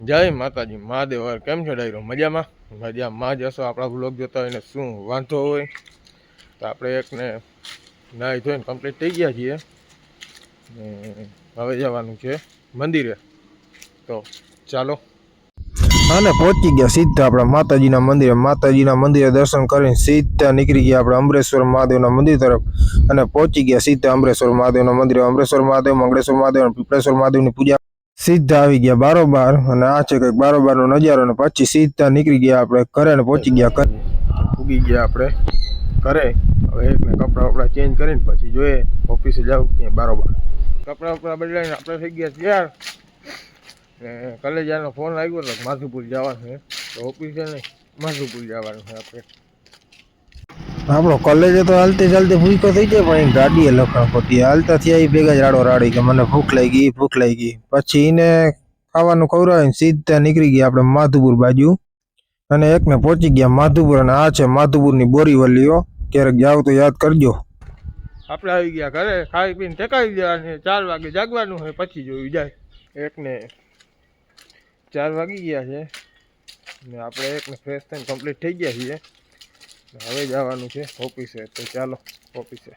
જય માતાજી મહાદેવ હર કેમ છો ડાયરો મજામાં મજામાં જ હશો। આપણા બ્લોગ જોતા હોય ને શું વાંધો હોય તો આપણે એકને નાહી ધોઈને કમ્પ્લીટ થઈ ગયા છીએ ને હવે જવાનું છે મંદિરે। તો ચાલો અને પહોંચી ગયા સીધા આપણા માતાજીના મંદિરે દર્શન કરીને સીધા નીકળી ગયા આપણે અમરેશ્વર મહાદેવના મંદિર તરફ અને પહોંચી ગયા સીધા અમરેશ્વર મહાદેવના મંદિરે। અમરેશ્વર મહાદેવ, મંગળેશ્વર મહાદેવ અને પીપળેશ્વર મહાદેવની પૂજા સીધા આવી ગયા બારોબાર અને આ છે કંઈક બારોબારનો નજારો અને પછી સીધા નીકળી ગયા આપણે ઘરે અને પહોંચી ગયા ઉગી ગયા આપણે ઘરે। હવે એકને કપડાં ચેન્જ કરીને પછી જોઈએ ઓફિસે જાવ ક્યાંય બારોબાર કપડાં બદલાઈને આપણે થઈ ગયા તૈયાર ને કલેજાનો ફોન આવ્યો તો માધુપુર જવાનું છે તો ઓફિસે નહીં માધુપુર જવાનું છે આપણે। આપણો કોલેજે તો હાલતે ચાલતે ભૂખો થઈ જાય પણ ગાડીએ લખણ ખોટી હાલતા થયા ભેગા જ રાડો રાડી કે મને ભૂખ લાગી ગઈ પછી એને ખાવાનું ખવડાવીને સીધા નીકળી ગયા આપણે માધુપુર બાજુ અને એકને પહોંચી ગયા માધુપુર અને આ છે માધુપુરની બોરીવલીઓ ક્યારેક જાવ તો યાદ કરજો। આપણે આવી ગયા ઘરે ખાઈ પીને ટેકાવી ગયા અને 4 વાગે જાગવાનું હોય પછી જોયું જાય એકને 4 વાગી ગયા છે ને આપણે એકને ફ્રેશ થઈને કમ્પ્લીટ થઈ ગયા છીએ હવે જવાનું છે ઓફિસે। તો ચાલો ઓફિસે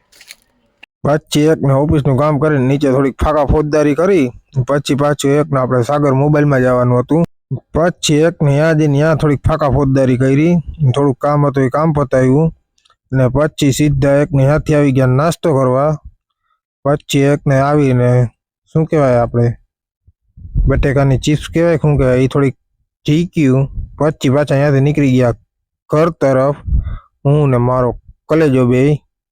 પછી એકને ઓફિસનું કામ કરીને નીચે થોડીક ફાંકા ફોજદારી કરી પછી પાછું એકને આપણે સાગર મોબાઈલમાં જવાનું હતું પછી એકને ત્યાં જઈને ત્યાં થોડીક ફાંકા ફોજદારી કરી થોડુંક કામ હતું એ કામ પતાવ્યું ને પછી સીધા એકને ત્યાંથી આવી ગયા નાસ્તો કરવા પછી એકને આવીને શું કહેવાય આપણે બટેકાની ચિપ્સ કહેવાય શું કહેવાય એ થોડીક ઝીક્યું પછી પાછા ત્યાંથી નીકળી ગયા ઘર તરફ હું ને મારો કલેજો બે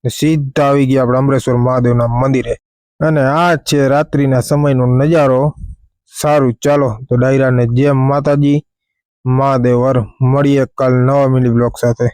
સીધા આવી ગયા આપણે અમરેશ્વર મહાદેવના મંદિરે અને આ છે રાત્રિના સમયનો નજારો। સારું ચાલો તો ડાયરાને જેમ માતાજી મહાદેવ હર મળીએ કાલ નવા મિની બ્લોગ સાથે।